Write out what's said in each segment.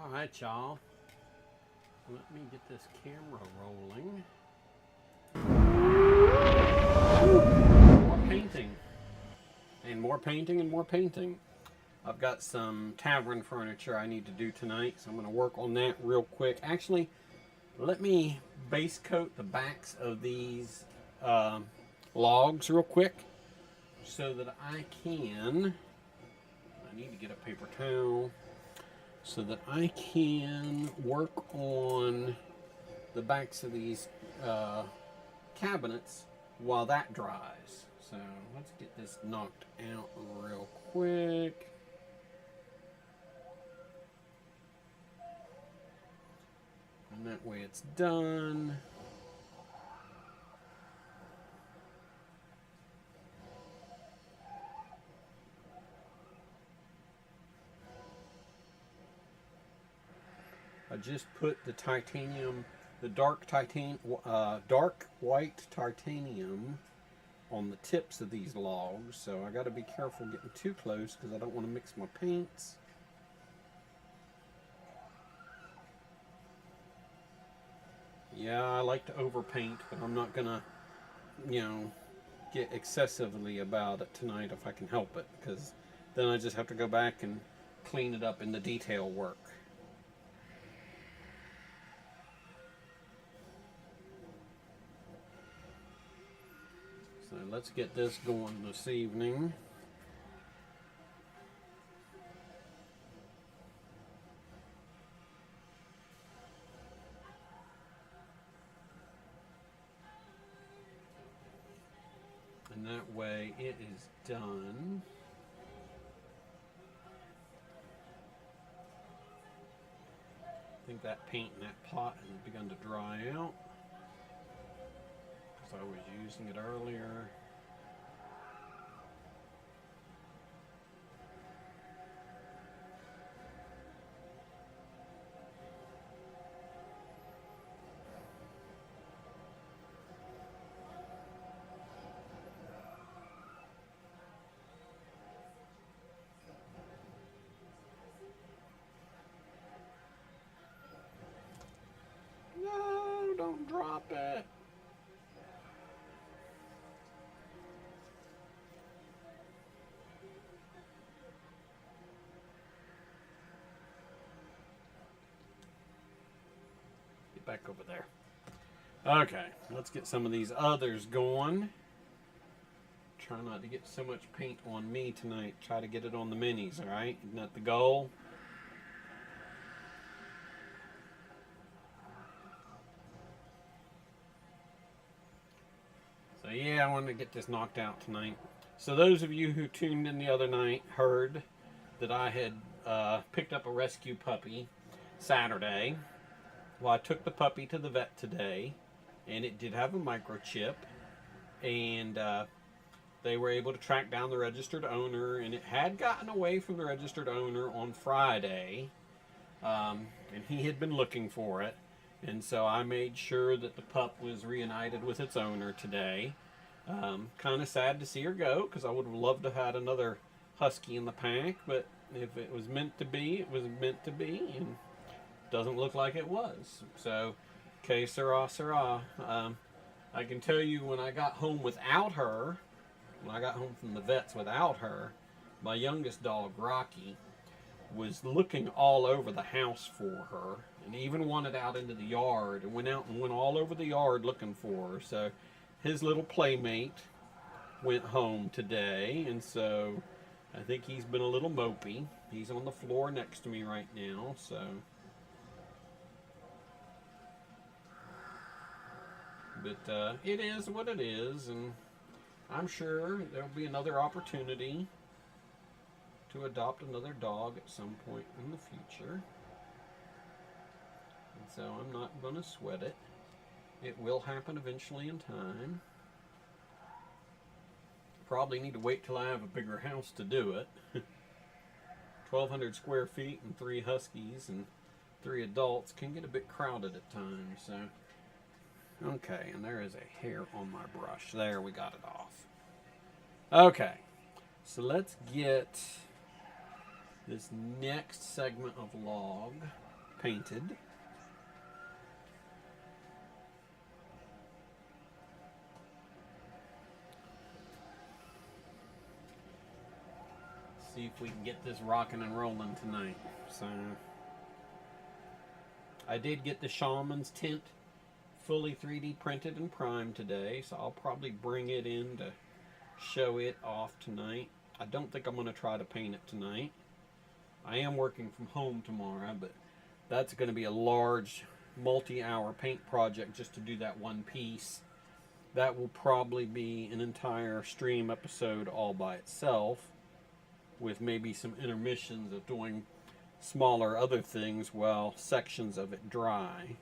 All right, y'all. Let me get this camera rolling. More painting. And more painting and more painting. I've got some tavern furniture I need to do tonight, so I'm going to work on that real quick. Actually, let me base coat the backs of these logs real quick so that I need to get a paper towel, so that I can work on the backs of these cabinets while that dries. So let's get this knocked out real quick. And that way it's done. I just put the titanium, the dark white titanium on the tips of these logs, so I got to be careful getting too close because I don't want to mix my paints. Yeah, I like to overpaint, but I'm not gonna, get excessively about it tonight if I can help it, because then I just have to go back and clean it up in the detail work. So let's get this going this evening. And that way it is done. I think that paint in that pot has begun to dry out, because I was using it earlier. No, don't drop it. Get back over there. Okay, let's get some of these others going. Try not to get so much paint on me tonight. Try to get it on the minis, alright? Isn't that the goal? So yeah, I wanted to get this knocked out tonight. So those of you who tuned in the other night heard that I had picked up a rescue puppy Saturday. Well, I took the puppy to the vet today, and it did have a microchip, and they were able to track down the registered owner, and it had gotten away from the registered owner on Friday, and he had been looking for it. And so I made sure that the pup was reunited with its owner today. Kind of sad to see her go, because I would have loved to have had another Husky in the pack, but if it was meant to be, it was meant to be, and doesn't look like it was. So, que sera, sera. I can tell you, when I got home without her, when I got home from the vets without her, my youngest dog, Rocky, was looking all over the house for her, and even wanted out into the yard, and went all over the yard looking for her. So his little playmate went home today, and so I think he's been a little mopey. He's on the floor next to me right now, so but it is what it is, and I'm sure there'll be another opportunity to adopt another dog at some point in the future. And so I'm not going to sweat it. It will happen eventually in time. Probably need to wait till I have a bigger house to do it. 1,200 square feet and 3 Huskies and 3 adults can get a bit crowded at times. So, okay, and there is a hair on my brush. There, we got it off. Okay, so let's get this next segment of log painted. See if we can get this rocking and rolling tonight. So I did get the Shaman's tent fully 3D printed and primed today, so I'll probably bring it in to show it off tonight. I don't think I'm going to try to paint it tonight. I am working from home tomorrow, but that's going to be a large multi-hour paint project just to do that one piece. That will probably be an entire stream episode all by itself, with maybe some intermissions of doing smaller other things while sections of it dry.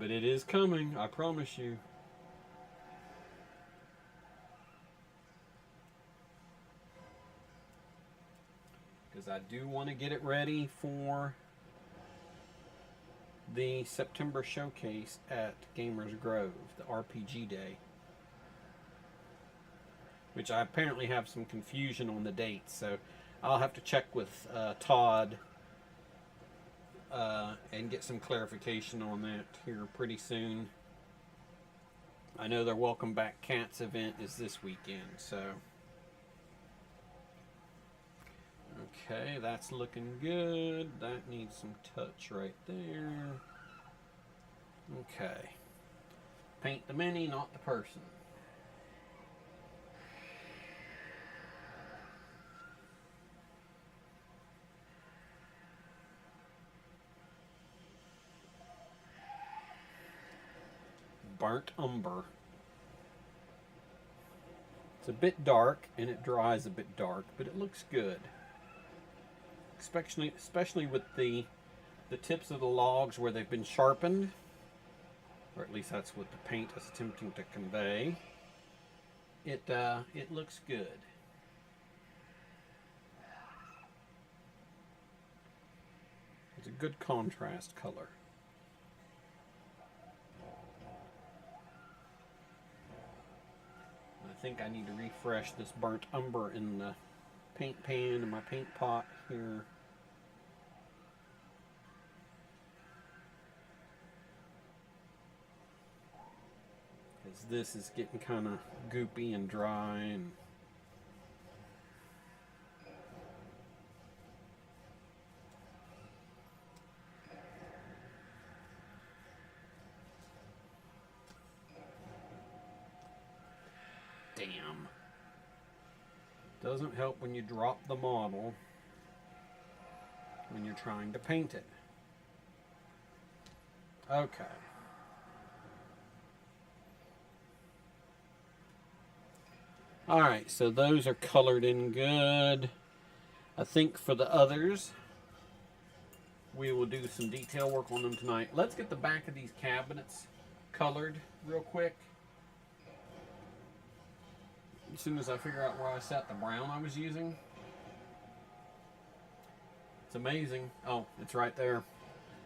But it is coming, I promise you. Because I do want to get it ready for the September showcase at Gamers Grove, the RPG Day. Which I apparently have some confusion on the dates, so I'll have to check with Todd and get some clarification on that here pretty soon. I know their Welcome Back Cats event is this weekend, so. Okay, that's looking good. That needs some touch right there. Okay. Paint the mini, not the person. Burnt umber. It's a bit dark and it dries a bit dark, but it looks good. Especially with the tips of the logs where they've been sharpened, or at least that's what the paint is attempting to convey. It looks good. It's a good contrast color. I think I need to refresh this burnt umber in the paint pan and my paint pot here. Because this is getting kind of goopy and dry and damn. Doesn't help when you drop the model when you're trying to paint it. Okay. Alright, so those are colored in good. I think for the others, we will do some detail work on them tonight. Let's get the back of these cabinets colored real quick. As soon as I figure out where I set the brown I was using. It's amazing. Oh, it's right there.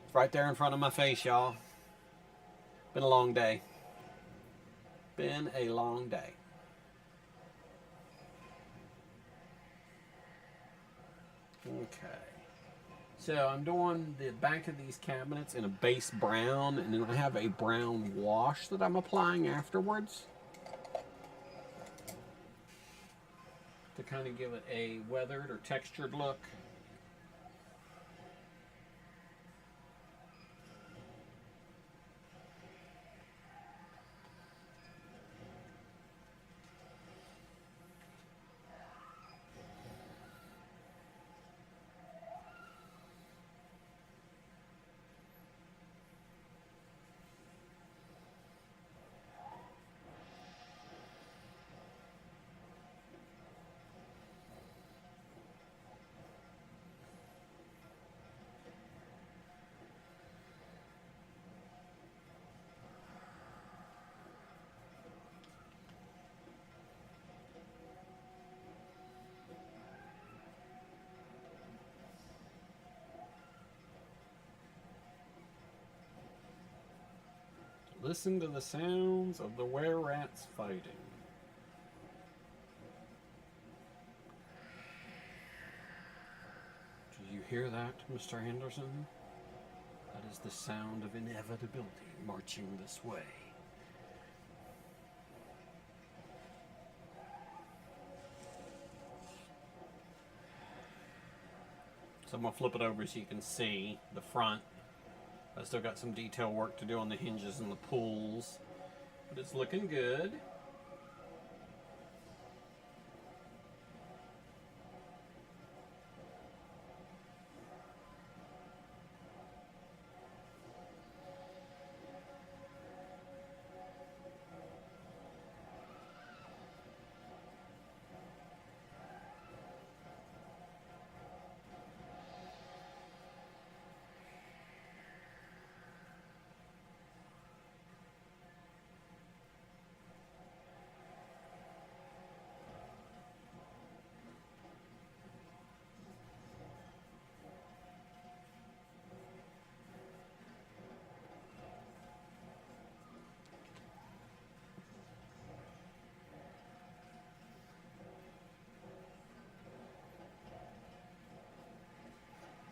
It's right there in front of my face, y'all. Been a long day. Been a long day. Okay. So I'm doing the back of these cabinets in a base brown, and then I have a brown wash that I'm applying afterwards to kind of give it a weathered or textured look. Listen to the sounds of the were-rats fighting. hear that, Mr. Anderson? That is the sound of inevitability marching this way. So I'm going to flip it over so you can see the front. I still got some detail work to do on the hinges and the pulls, but it's looking good.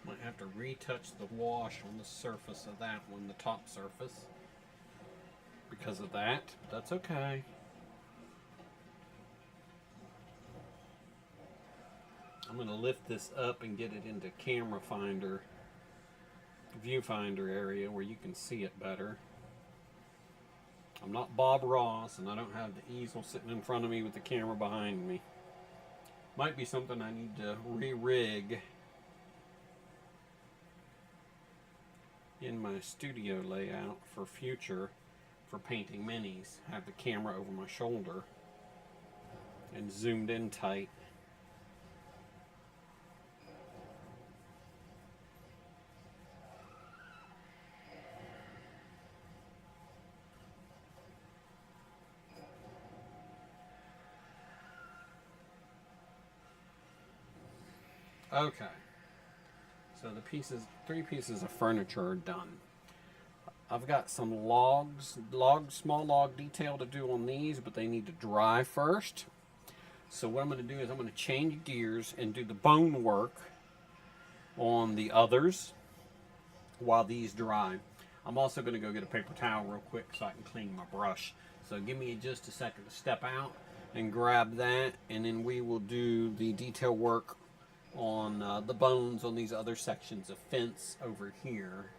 Might have to retouch the wash on the surface of that one, the top surface, because of that, but that's okay. I'm going to lift this up and get it into camera finder, viewfinder area where you can see it better. I'm not Bob Ross, and I don't have the easel sitting in front of me with the camera behind me. Might be something I need to re-rig in my studio layout for future, for painting minis. Have the camera over my shoulder and zoomed in tight. Okay, so the pieces, 3 pieces of furniture are done. I've got some small log detail to do on these, but they need to dry first. So what I'm going to do is I'm going to change gears and do the bone work on the others while these dry. I'm also going to go get a paper towel real quick so I can clean my brush. So give me just a second to step out and grab that, and then we will do the detail work on the bones on these other sections of fence over here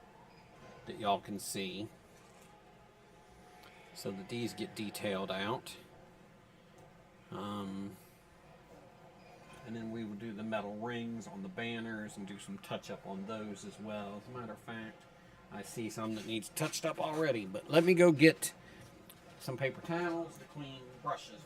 that y'all can see, so that these get detailed out. And then we will do the metal rings on the banners and do some touch up on those as well. As a matter of fact, I see some that needs touched up already, but let me go get some paper towels to clean brushes with.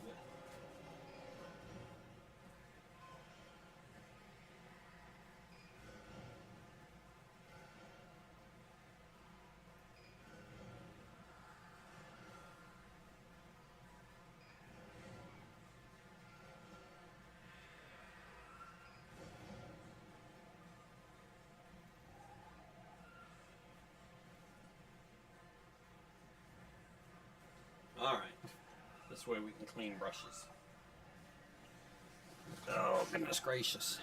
Alright, this way we can clean brushes. Oh, goodness gracious.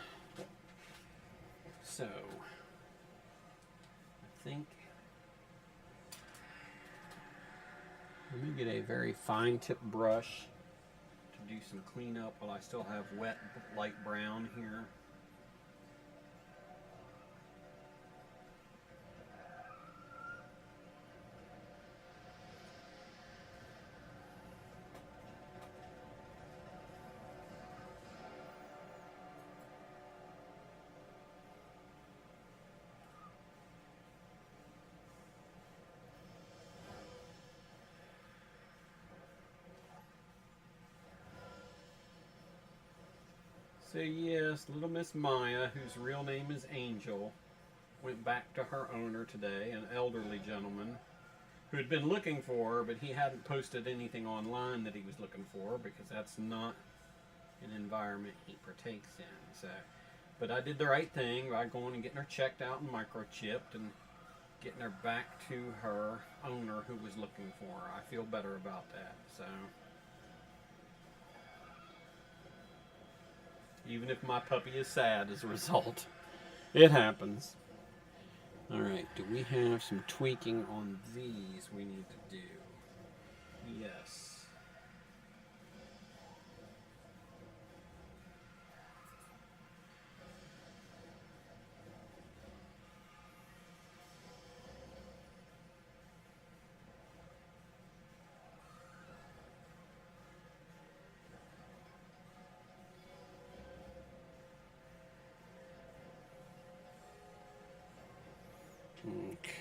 So, I think, let me get a very fine tip brush to do some cleanup while I still have wet light brown here. So yes, little Miss Maya, whose real name is Angel, went back to her owner today, an elderly gentleman who had been looking for her, but he hadn't posted anything online that he was looking for, because that's not an environment he partakes in. So, but I did the right thing by going and getting her checked out and microchipped and getting her back to her owner who was looking for her. I feel better about that. So, even if my puppy is sad as a result. It happens. All right, do we have some tweaking on these we need to do? Yes.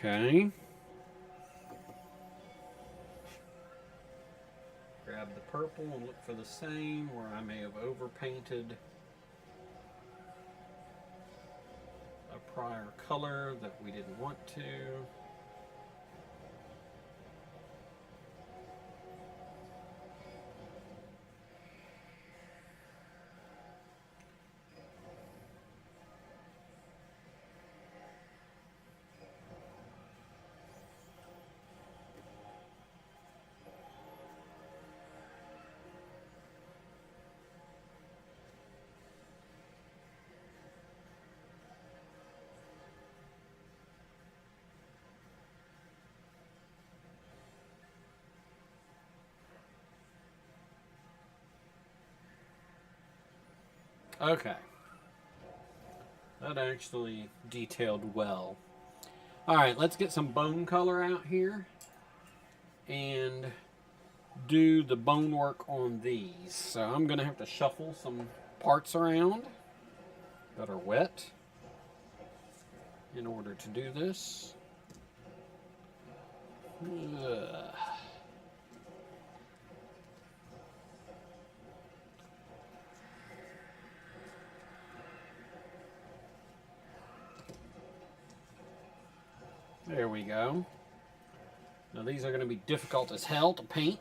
Okay. Grab the purple and look for the same where I may have overpainted a prior color that we didn't want to. Okay. That actually detailed well. All right, let's get some bone color out here and do the bone work on these. So I'm going to have to shuffle some parts around that are wet in order to do this. Ugh. There we go. Now these are going to be difficult as hell to paint.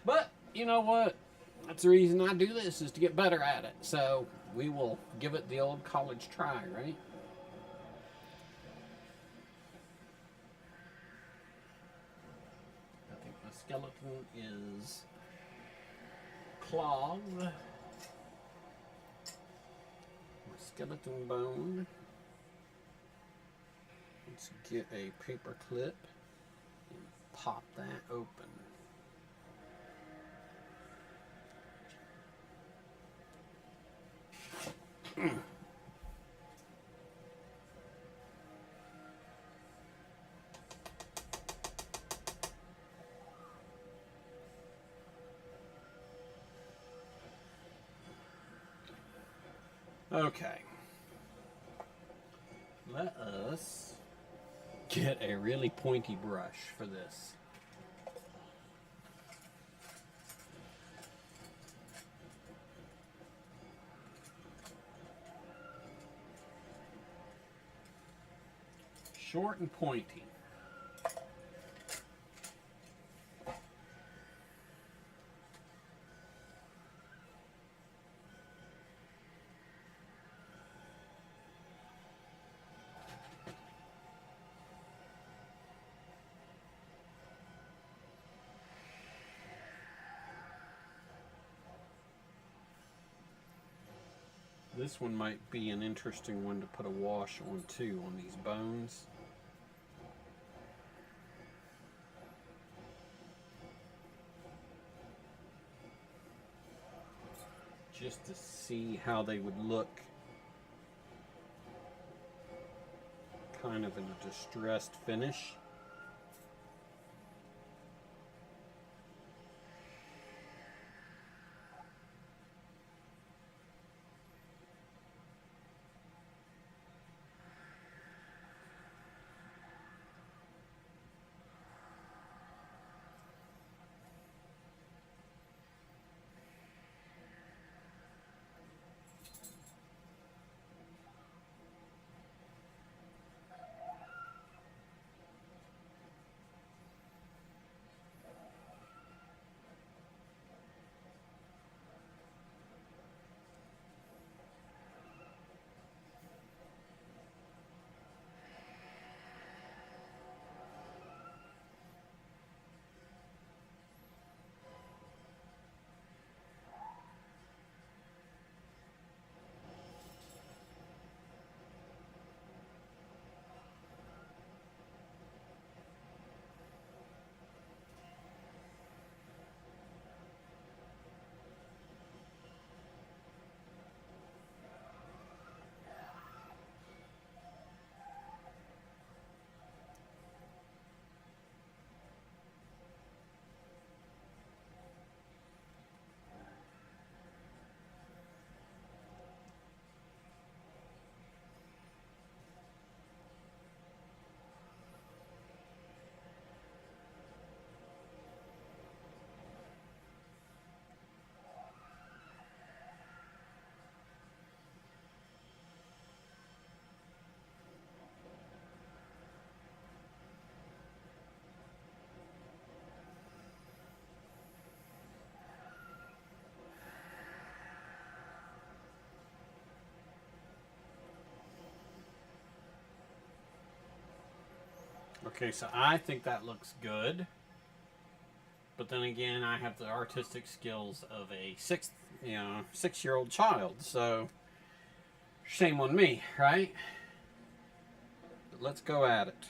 But, you know what? That's the reason I do this, is to get better at it. So, we will give it the old college try, right? I think the skeleton is claws. My skeleton bone. Let's get a paper clip and pop that open. Okay. Let us get a really pointy brush for this. Short and pointy. This one might be an interesting one to put a wash on too, on these bones. Just to see how they would look kind of in a distressed finish. Okay, so I think that looks good. But then again, I have the artistic skills of a 6-year-old child. So shame on me, right? But let's go at it.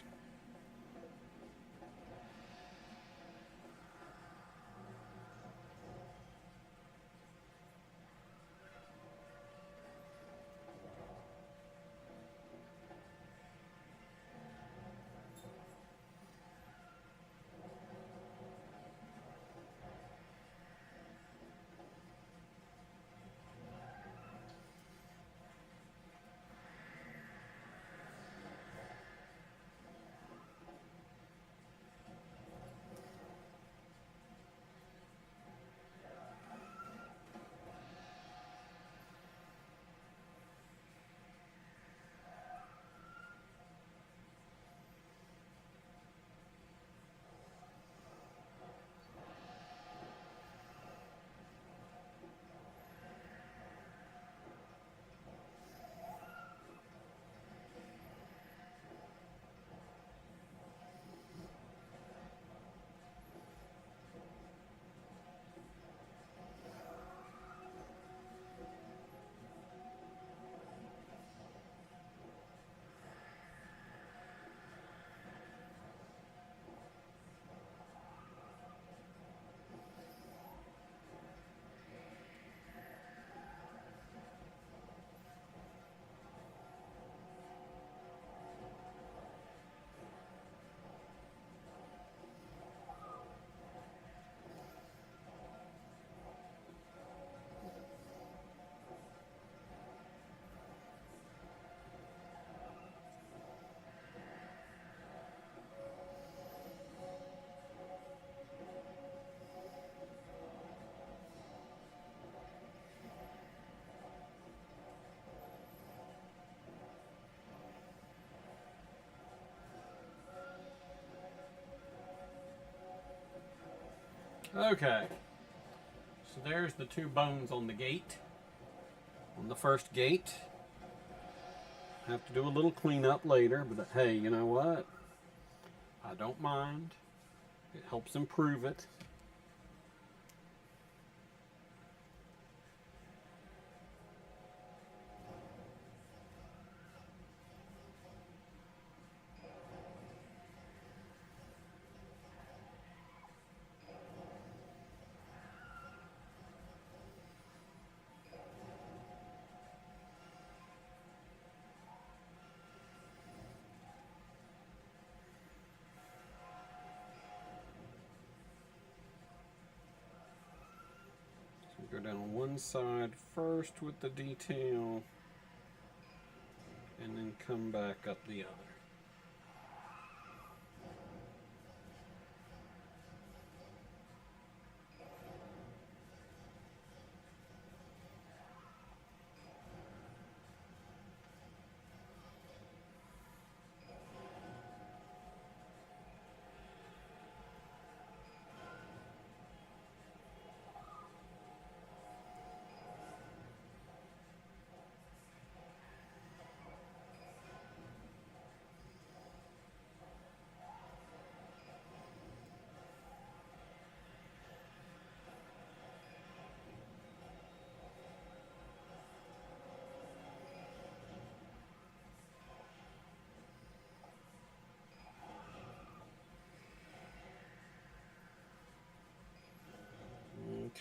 Okay, so there's the two bones on the gate. On the first gate, have to do a little cleanup later, but hey, you know what? I don't mind. It helps improve it. So go down one side first with the detail, and then come back up the other.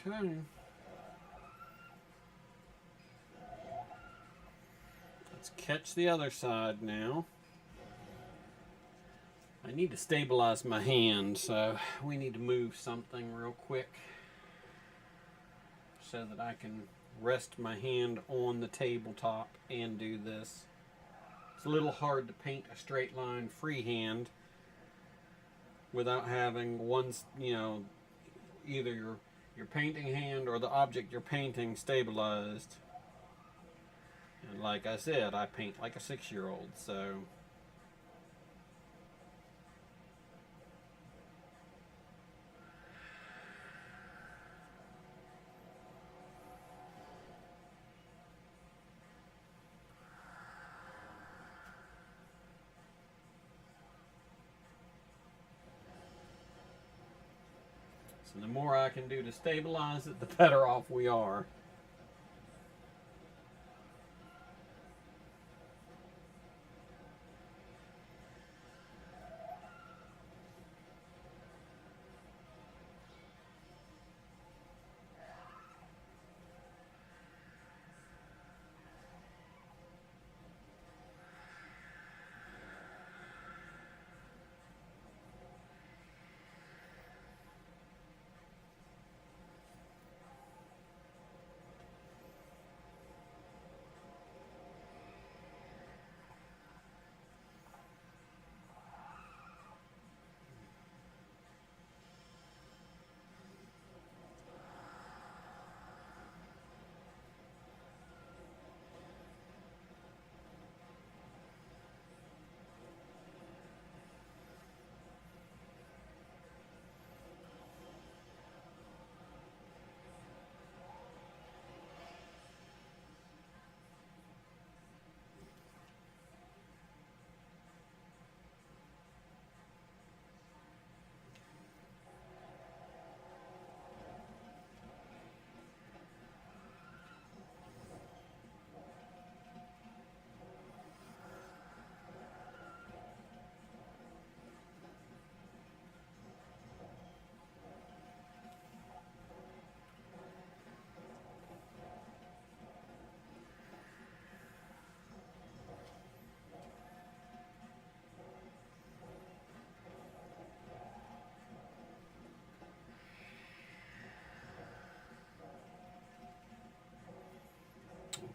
Okay. Let's catch the other side now. I need to stabilize my hand, so we need to move something real quick so that I can rest my hand on the tabletop and do this. It's a little hard to paint a straight line freehand without having one, either your painting hand or the object you're painting stabilized. And like I said, I paint like a 6-year-old, so So the more I can do to stabilize it, the better off we are.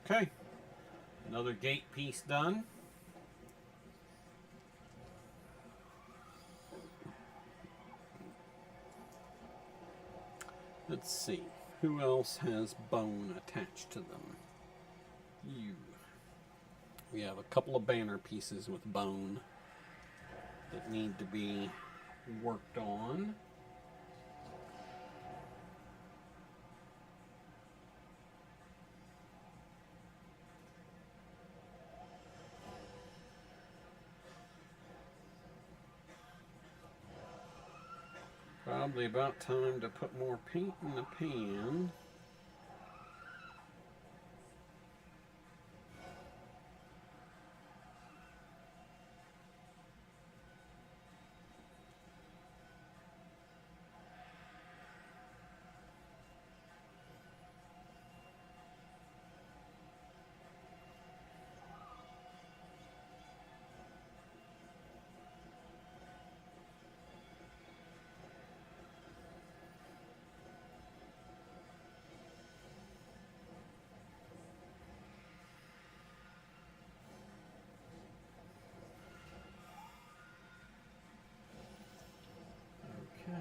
Okay, another gate piece done. Let's see, who else has bone attached to them? You. We have a couple of banner pieces with bone that need to be worked on. Probably about time to put more paint in the pan. Okay.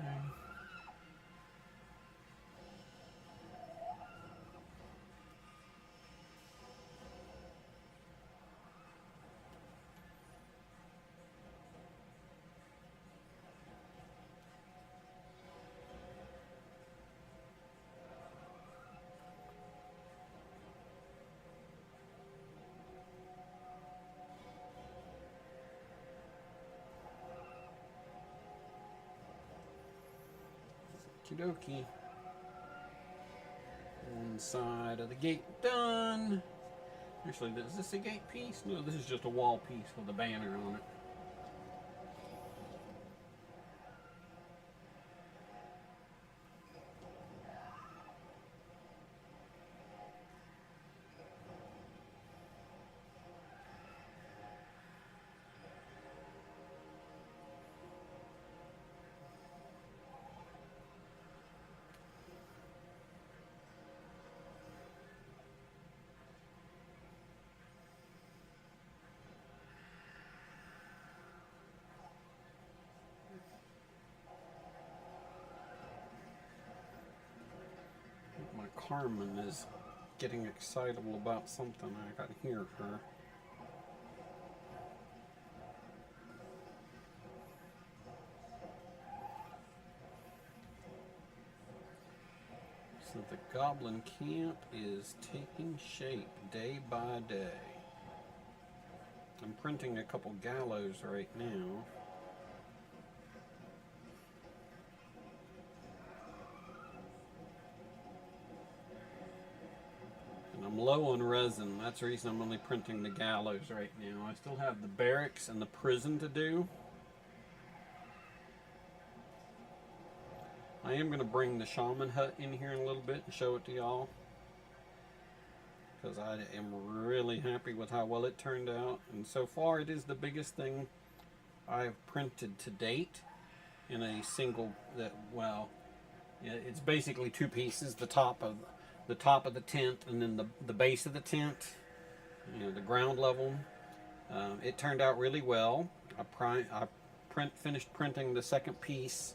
Okie dokie. One side of the gate done. Actually, is this a gate piece? No, this is just a wall piece with a banner on it. My Carmen is getting excitable about something. I got to hear her. So the goblin camp is taking shape day by day. I'm printing a couple gallows right now. I'm low on resin. That's the reason I'm only printing the gallows right now. I still have the barracks and the prison to do. I am going to bring the shaman hut in here in a little bit and show it to y'all, because I am really happy with how well it turned out. And so far it is the biggest thing I've printed to date in a single, well, it's basically two pieces, the top of the tent and then the base of the tent, the ground level. It turned out really well. I finished printing the second piece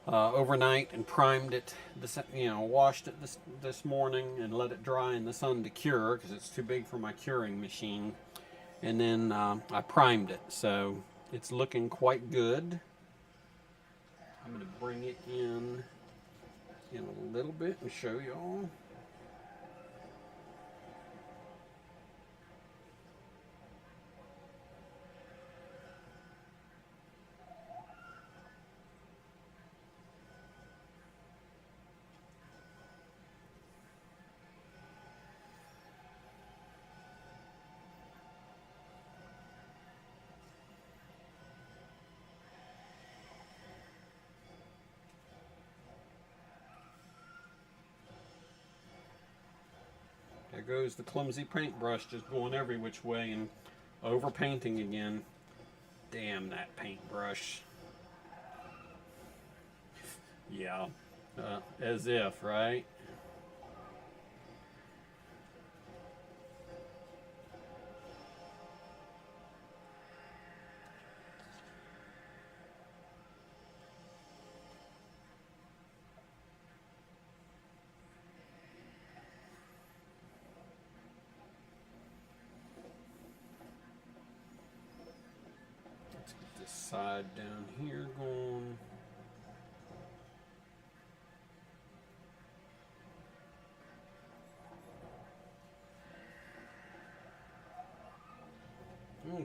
overnight and primed it, washed it this morning and let it dry in the sun to cure, because it's too big for my curing machine. And then I primed it, so it's looking quite good. I'm going to bring it in a little bit and show y'all. There goes the clumsy paintbrush, just going every which way and over painting again. Damn that paintbrush. Yeah, as if, right? Let's get this side down here going. Okay.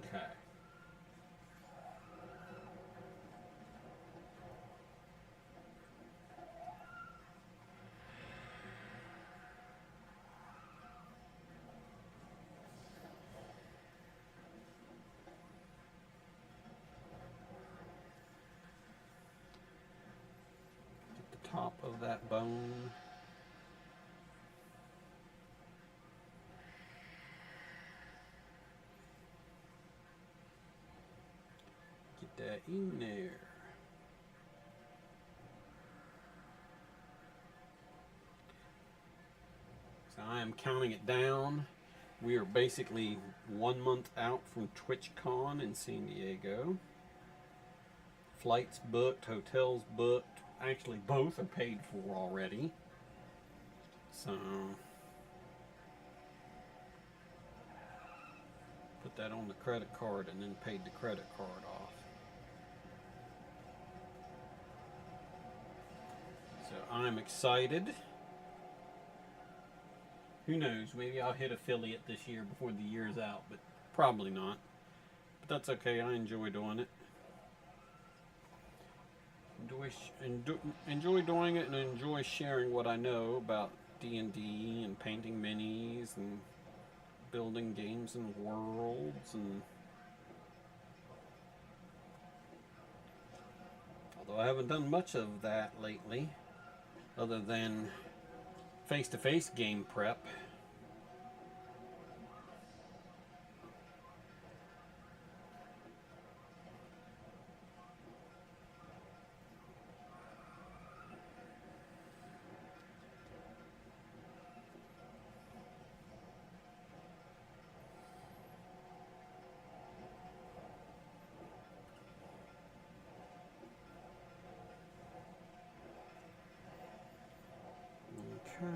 Get the top of that bone. Get that in there. So I am counting it down. We are basically 1 month out from TwitchCon in San Diego. Flights booked, hotels booked. Actually, both are paid for already. So, put that on the credit card and then paid the credit card off. So I'm excited. Who knows, maybe I'll hit affiliate this year before the year's out, but probably not. But that's okay, I enjoy doing it. Enjoy doing it, and enjoy sharing what I know about D&D and painting minis and building games and worlds. And although I haven't done much of that lately, other than face-to-face game prep. Okay.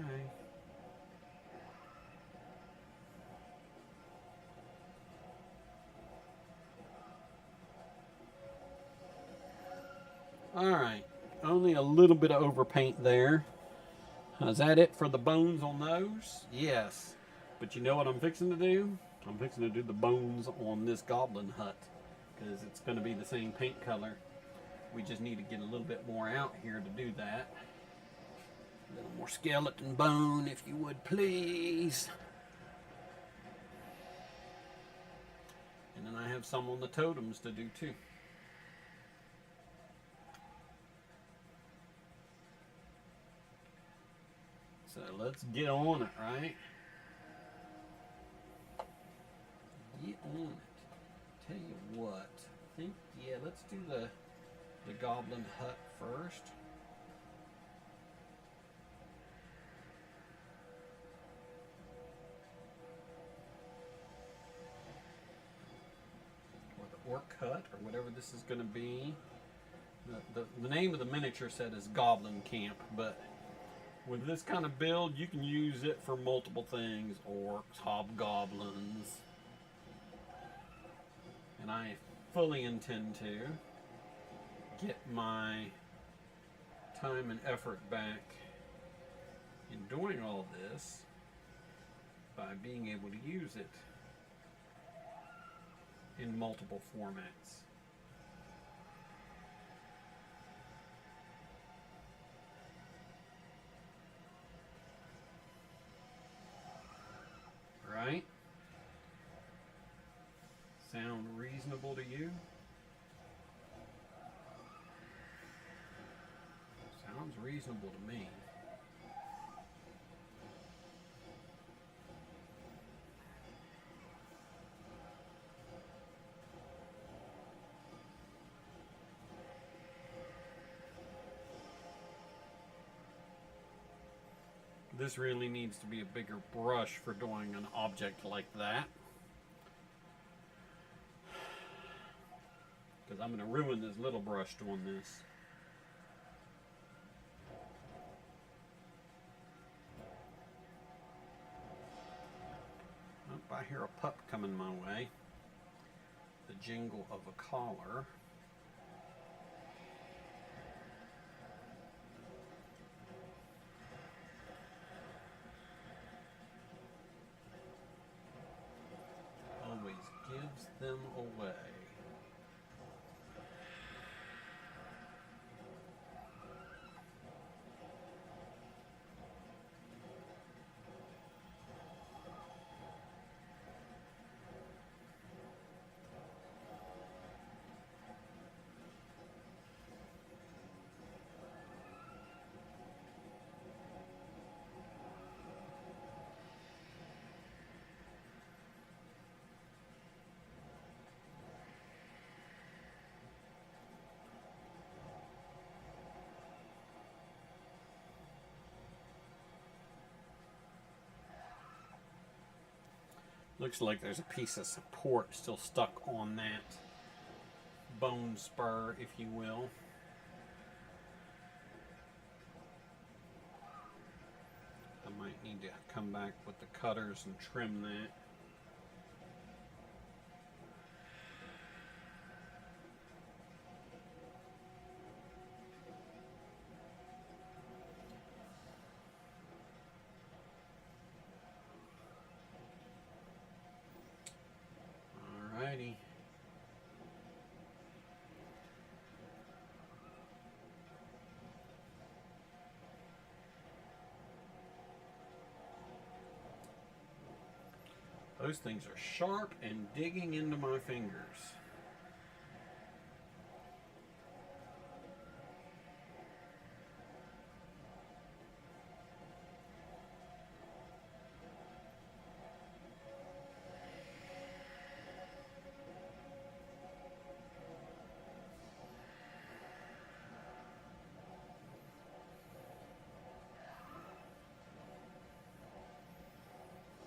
Alright, only a little bit of overpaint there. Is that it for the bones on those? Yes. But you know what I'm fixing to do? I'm fixing to do the bones on this goblin hut, because it's going to be the same paint color. We just need to get a little bit more out here to do that. A little more skeleton bone, if you would please. And then I have some on the totems to do too. So let's get on it, right? Get on it. Tell you what, I think, yeah, let's do the Goblin Hut first. Or the Orc Hut, or whatever this is going to be. The name of the miniature set is Goblin Camp, but with this kind of build, you can use it for multiple things. Orcs, hobgoblins. And I fully intend to get my time and effort back in doing all this by being able to use it in multiple formats. Right? Sound reasonable to you? Sounds reasonable to me. This really needs to be a bigger brush for doing an object like that. Because I'm going to ruin this little brush doing this. Oh, I hear a pup coming my way. The jingle of a collar. Always gives them away. Looks like there's a piece of support still stuck on that bone spur, if you will. I might need to come back with the cutters and trim that. Alrighty. Those things are sharp and digging into my fingers.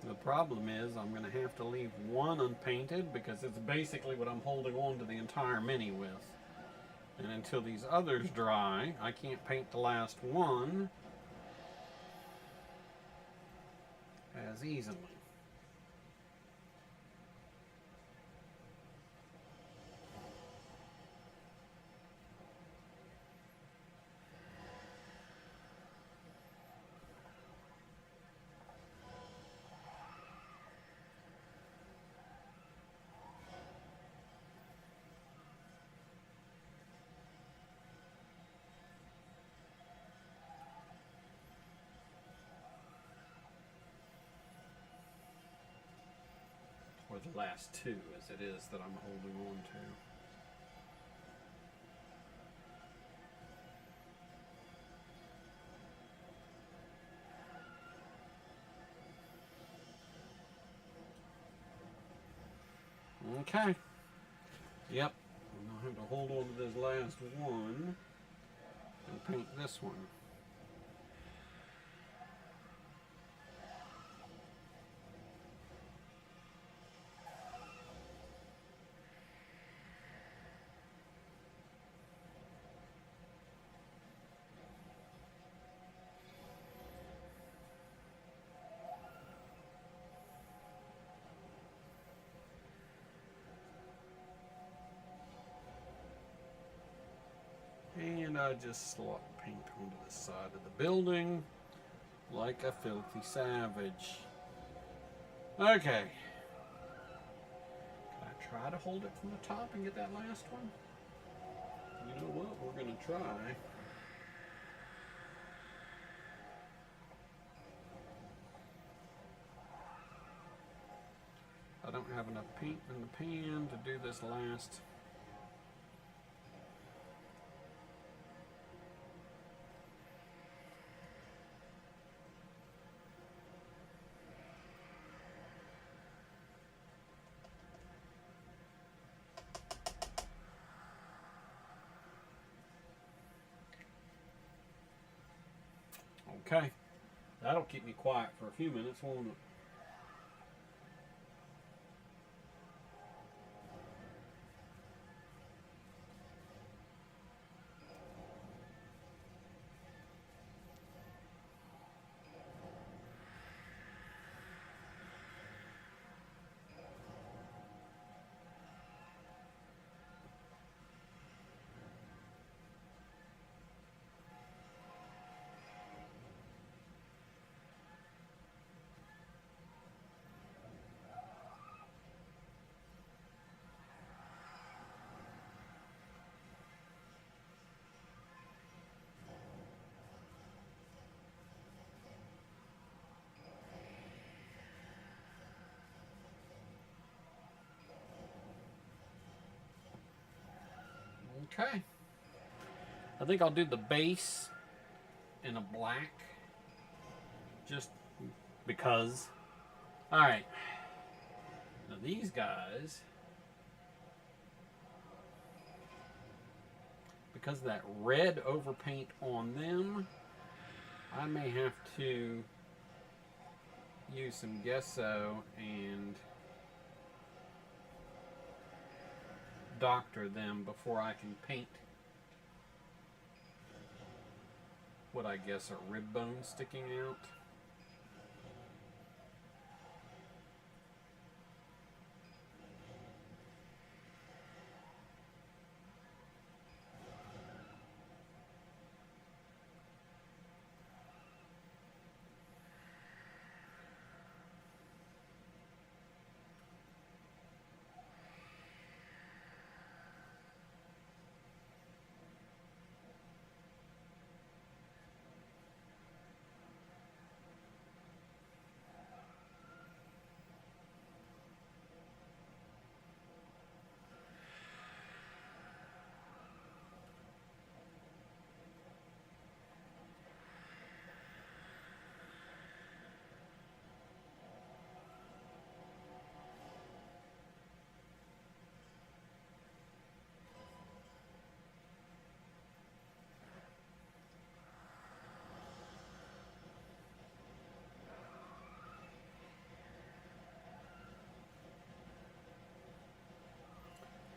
The problem is I'm going to have to leave one unpainted because it's basically what I'm holding on to the entire mini with. And until these others dry, I can't paint the last one as easily. the last two as it is that I'm holding on to. Okay. Yep. And I'll have to hold on to this last one and paint this one. And I just slot paint onto the side of the building like a filthy savage. Okay. Can I try to hold it from the top and get that last one? You know what? We're going to try. I don't have enough paint in the pan to do this last. Okay, that'll keep me quiet for a few minutes, won't it? Okay. I think I'll do the base in a black. Just because. Alright. Now these guys, because of that red overpaint on them, I may have to use some gesso and doctor them before I can paint what I guess are rib bones sticking out.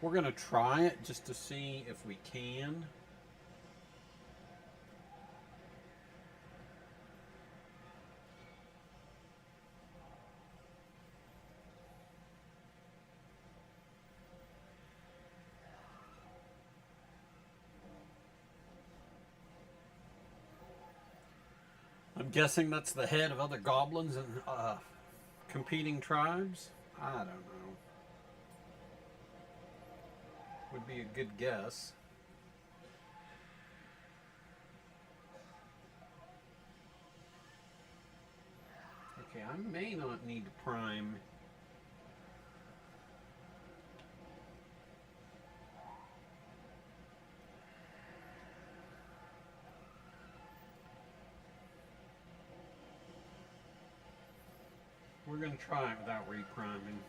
We're going to try it just to see if we can. I'm guessing that's the head of other goblins and competing tribes. I don't know. Would be a good guess. Okay, I may not need to prime we're going to try it without repriming.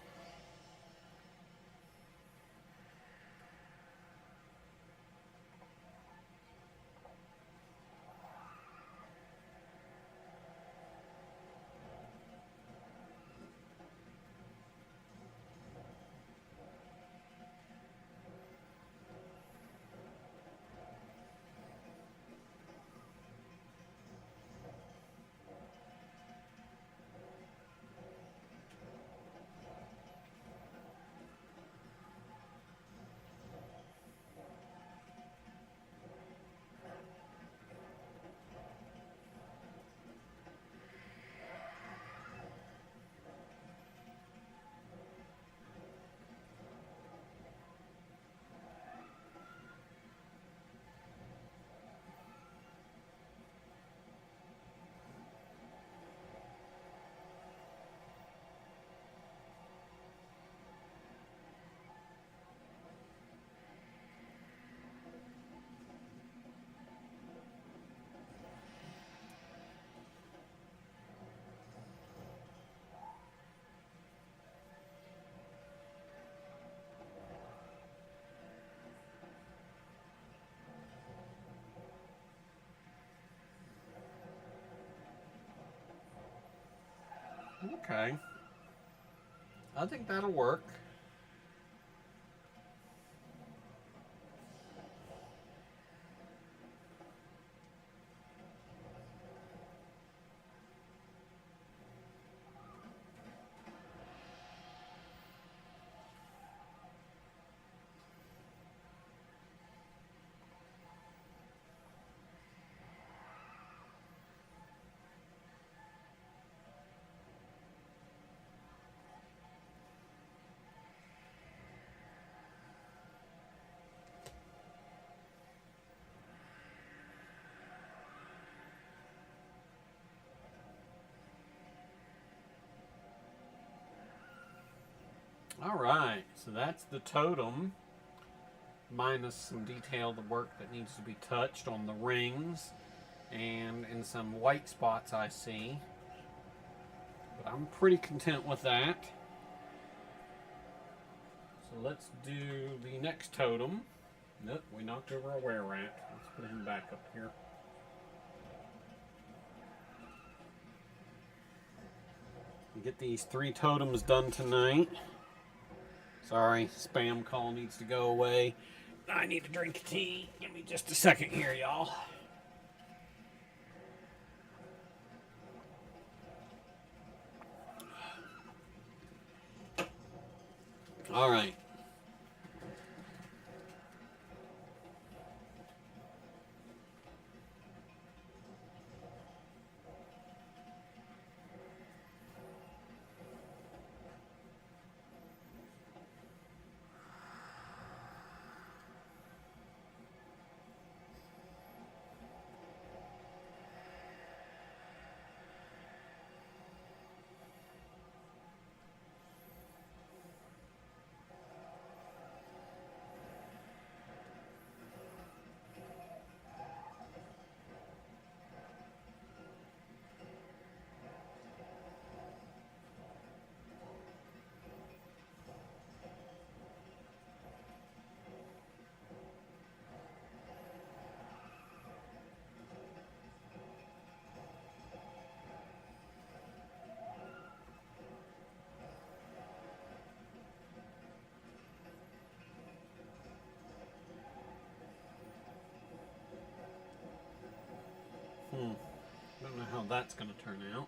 Okay. I think that'll work. All right, so that's the totem, minus some detailed work that needs to be touched on the rings and in some white spots I see. But I'm pretty content with that. So let's do the next totem. Nope, we knocked over a were rat. Let's put him back up here. Get these 3 totems done tonight. Sorry, spam call needs to go away. I need to drink tea. Give me just a second here, y'all. All right. Don't know how that's going to turn out.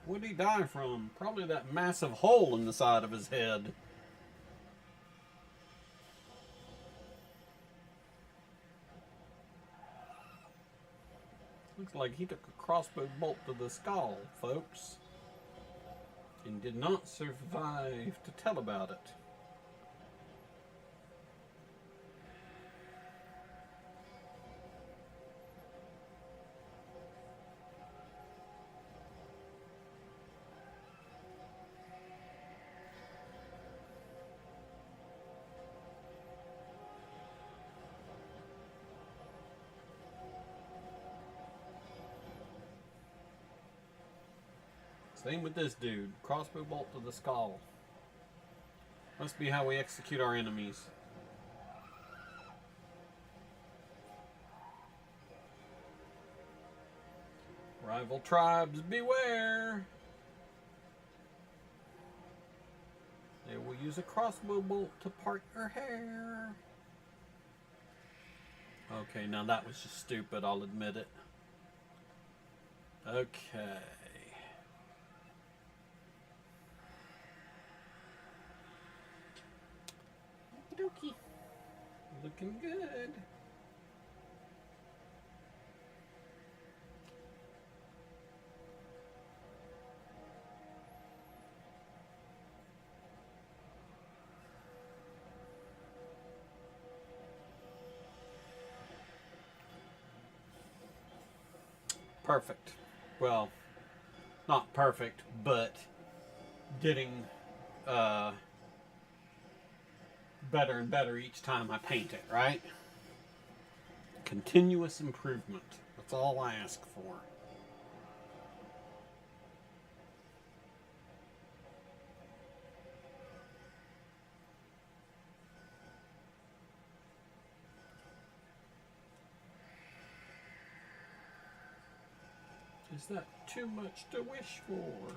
What did he die from? Probably that massive hole in the side of his head. Looks like he took a crossbow bolt to the skull, folks, and did not survive to tell about it. Same with this dude. Crossbow bolt to the skull. Must be how we execute our enemies. Rival tribes, beware! They will use a crossbow bolt to part your hair. Okay, now that was just stupid, I'll admit it. Okay. Okie dokie. Looking good. Perfect. Well, not perfect, but getting better and better each time I paint it, right? Continuous improvement. That's all I ask for. Is that too much to wish for?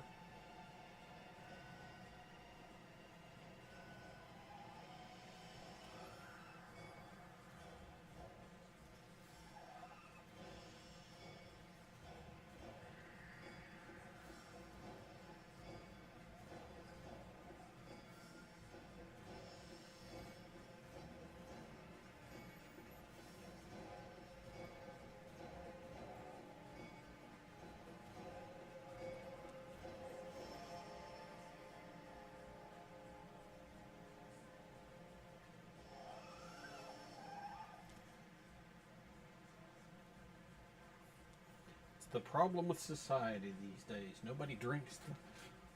The problem with society these days. Nobody drinks the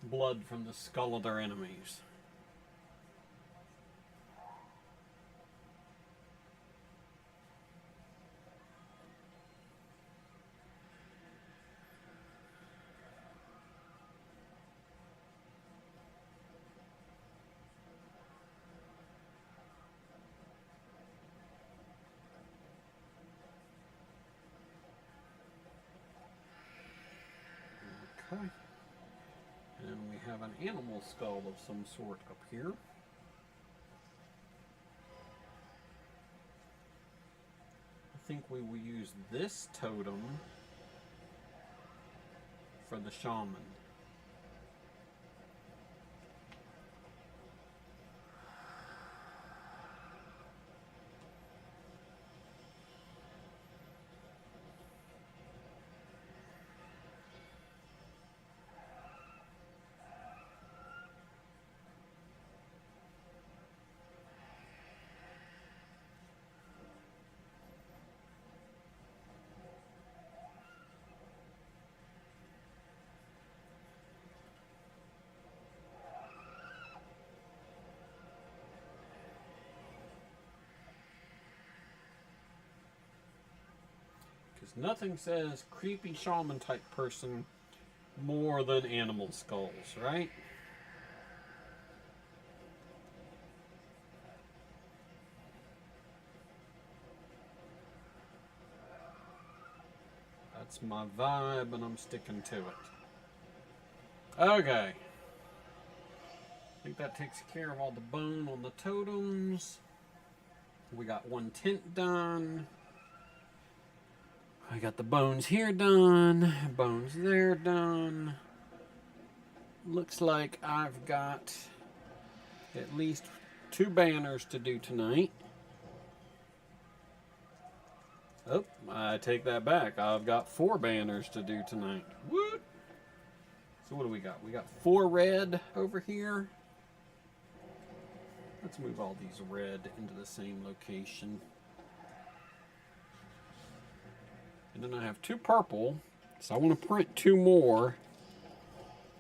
blood from the skull of their enemies. Okay. And we have an animal skull of some sort up here. I think we will use this totem for the shaman. Because nothing says creepy shaman type person more than animal skulls, right? That's my vibe, and I'm sticking to it. Okay. I think that takes care of all the bone on the totems. We got one tint done. I got the bones here done. Bones there done. looks like I've got at least 2 banners to do tonight. Oh, I take that back. I've got 4 banners to do tonight. Woot! So what do we got? We got 4 red over here. Let's move all these red into the same location. And then I have 2 purple. So I want to print 2 more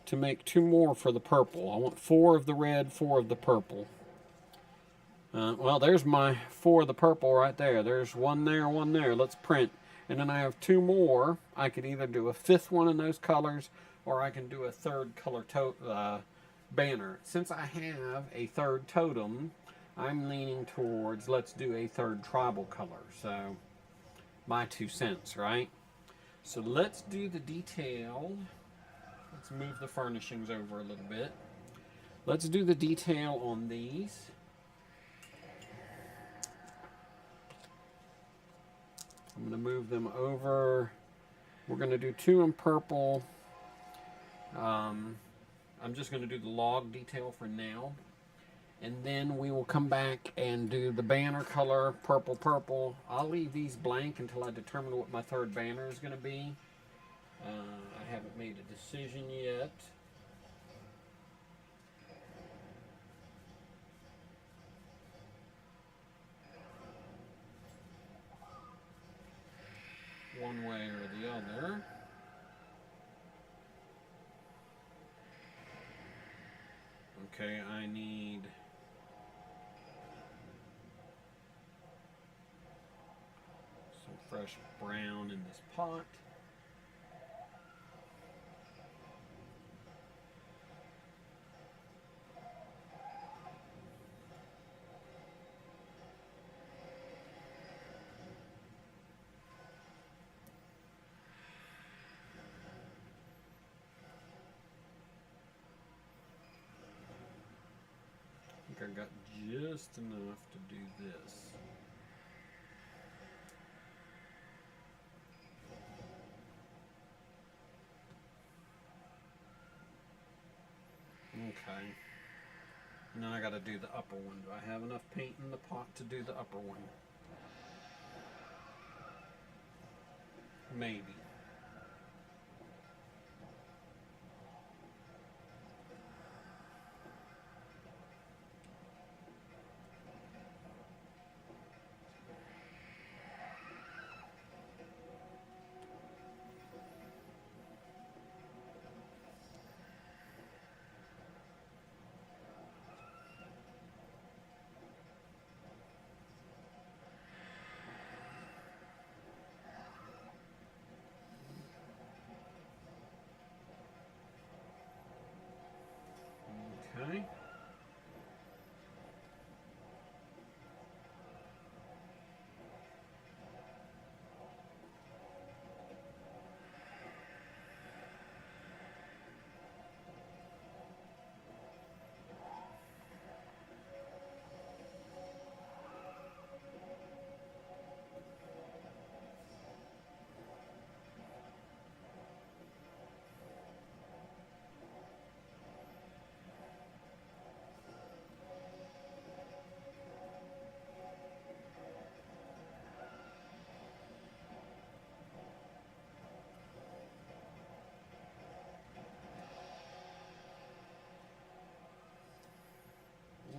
to make 2 more for the purple. I want 4 of the red, 4 of the purple. Well, there's my 4 of the purple right there. There's 1 there, 1 there. Let's print. And then I have 2 more. I could either do a 5th one in those colors, or I can do a 3rd color banner. Since I have a 3rd totem, I'm leaning towards let's do a 3rd tribal color. So, my 2 cents, right? So let's do the detail. Let's move the furnishings over a little bit. Let's do the detail on these. I'm going to move them over. We're going to do 2 in purple. I'm just going to do the log detail for now. And then we will come back and do the banner color, purple, purple. I'll leave these blank until I determine what my 3rd banner is going to be. I haven't made a decision yet. One way or the other. Okay, I need some fresh brown in this pot. I think I got just enough to do this. Okay. And then I got to do the upper one. Do I have enough paint in the pot to do the upper one? Maybe. Okay.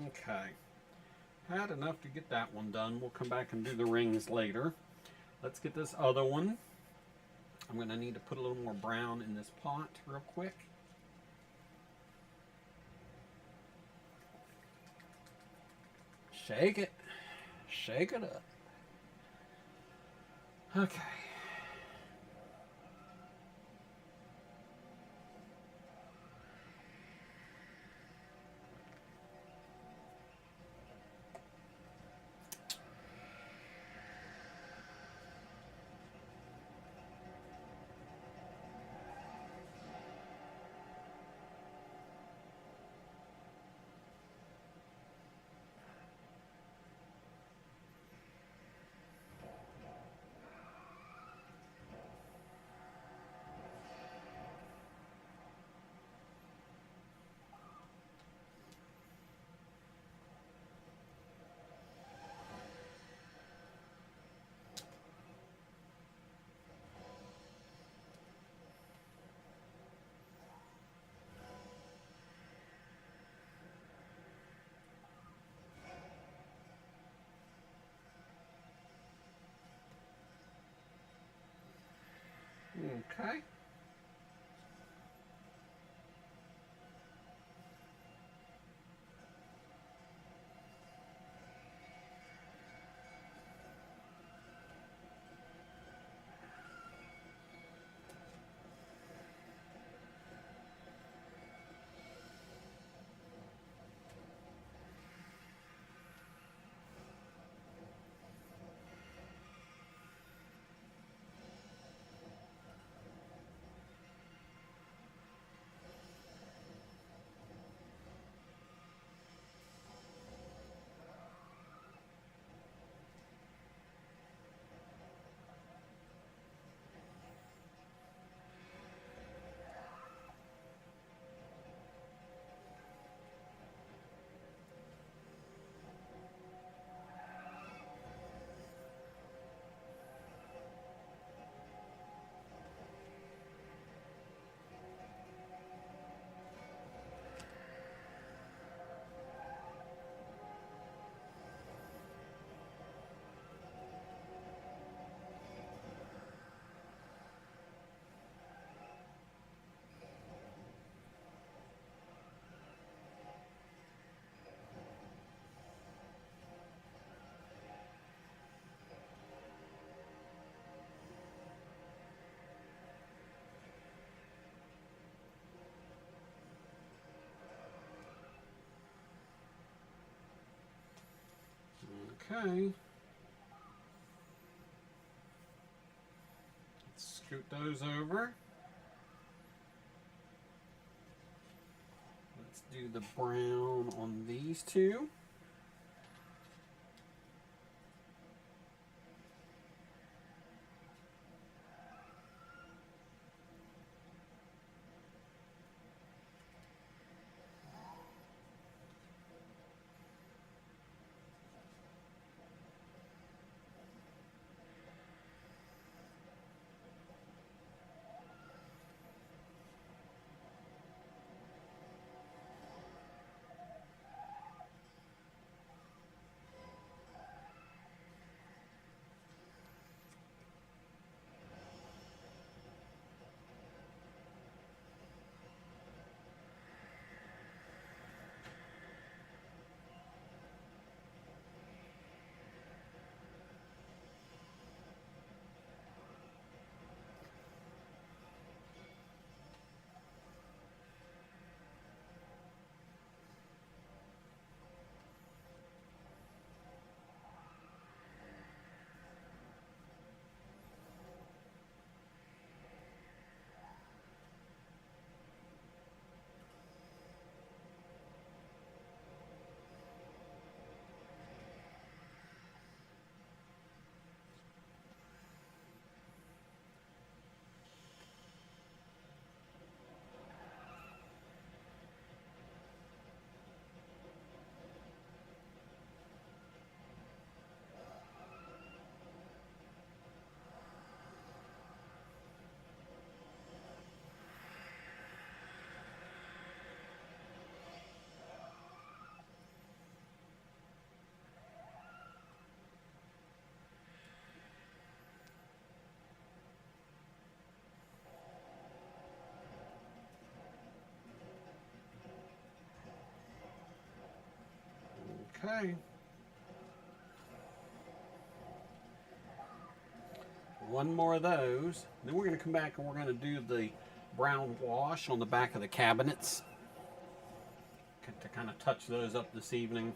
Okay. Had enough to get that one done. We'll come back and do the rings later. Let's get this other one. I'm going to need to put a little more brown in this pot real quick. Shake it. Shake it up. Okay. Okay. Okay. Let's scoot those over. Let's do the brown on these two. Okay. One more of those. Then we're going to come back and we're going to do the brown wash on the back of the cabinets to kind of touch those up this evening.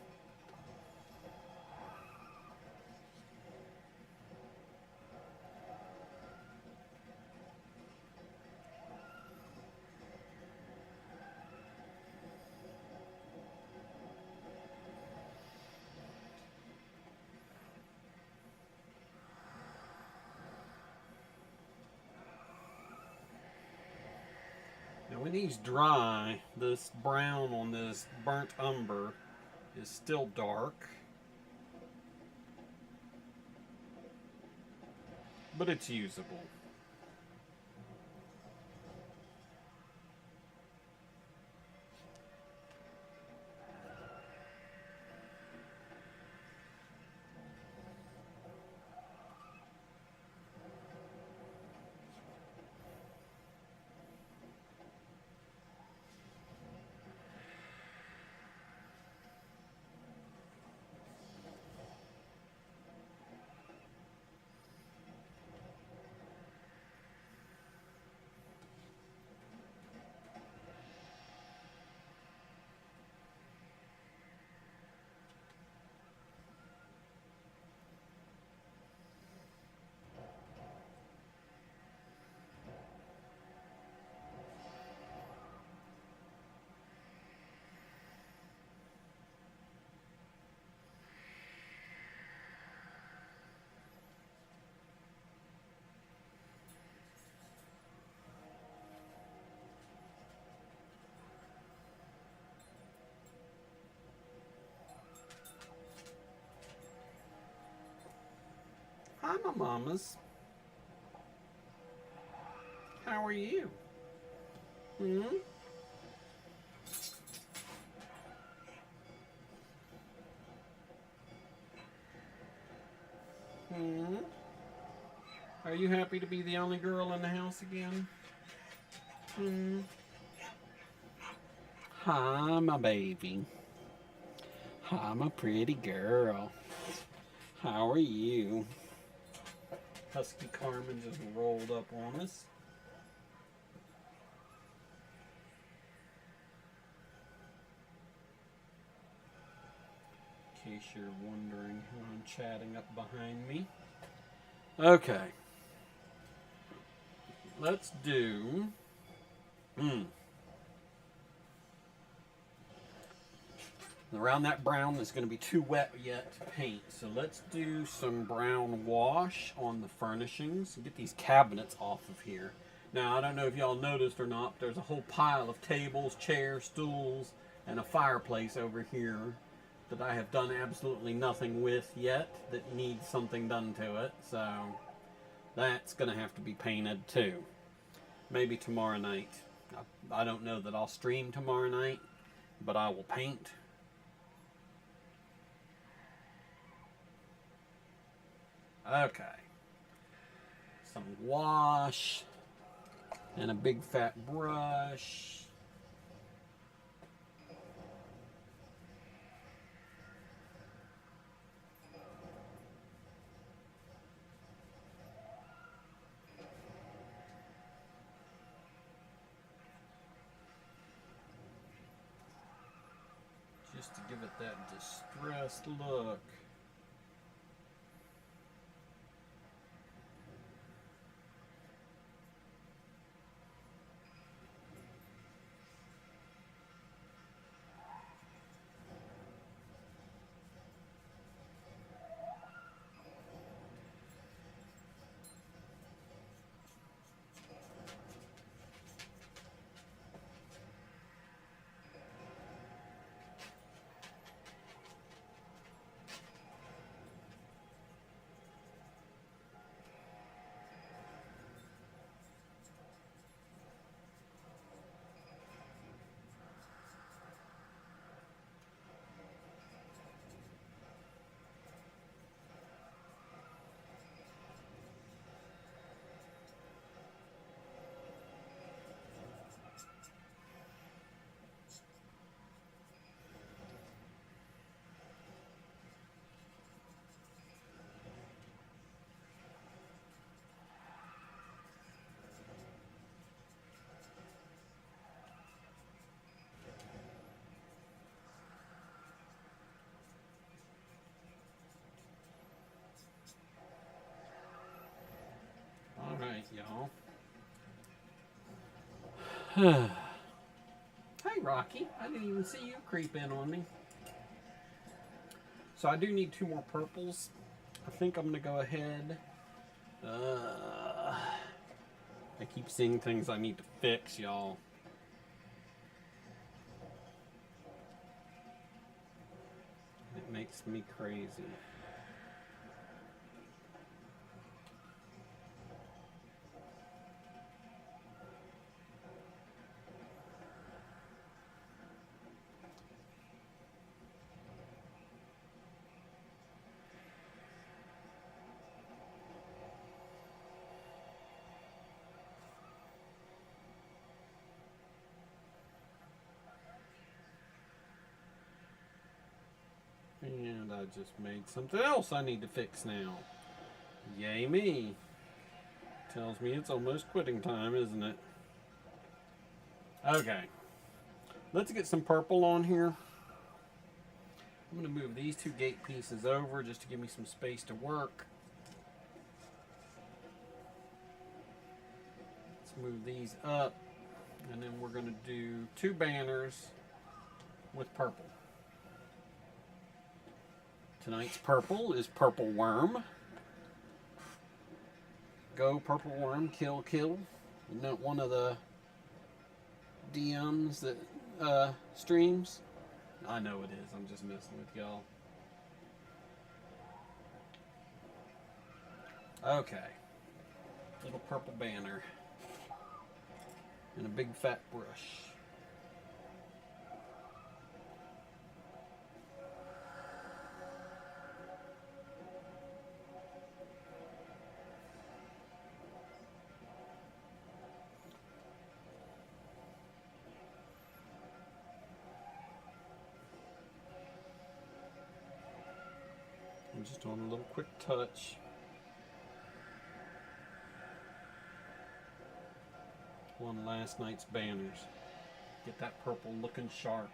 Now when these dry, this brown on this burnt umber is still dark, but it's usable. Hi, my mamas. How are you? Hmm? Hmm? Are you happy to be the only girl in the house again? Hmm? Hi, my baby. Hi, my pretty girl. How are you? Husky Carmen just rolled up on us. In case you're wondering who I'm chatting up behind me. Okay. Let's do... Around that brown that's going to be too wet yet to paint. So let's do some brown wash on the furnishings and get these cabinets off of here. Now, I don't know if y'all noticed or not, but there's a whole pile of tables, chairs, stools, and a fireplace over here that I have done absolutely nothing with yet that needs something done to it. So that's going to have to be painted too. Maybe tomorrow night. I don't know that I'll stream tomorrow night, but I will paint. Okay. Some wash and a big fat brush. Just to give it that distressed look. All right, y'all. Hey, Rocky. I didn't even see you creep in on me. So I do need 2 more purples. I think I'm going to go ahead. I keep seeing things I need to fix, y'all. It makes me crazy. And I just made something else I need to fix now. Yay me. Tells me it's almost quitting time, isn't it? Okay. Let's get some purple on here. I'm going to move these 2 gate pieces over just to give me some space to work. Let's move these up. And then we're going to do 2 banners with purple. Tonight's purple is Purple Worm. Go Purple Worm, kill, kill. Isn't that one of the DMs that streams? I know it is. I'm just messing with y'all. Okay, little purple banner and a big fat brush. I'm just doing a little quick touch. On last night's banners. Get that purple looking sharp.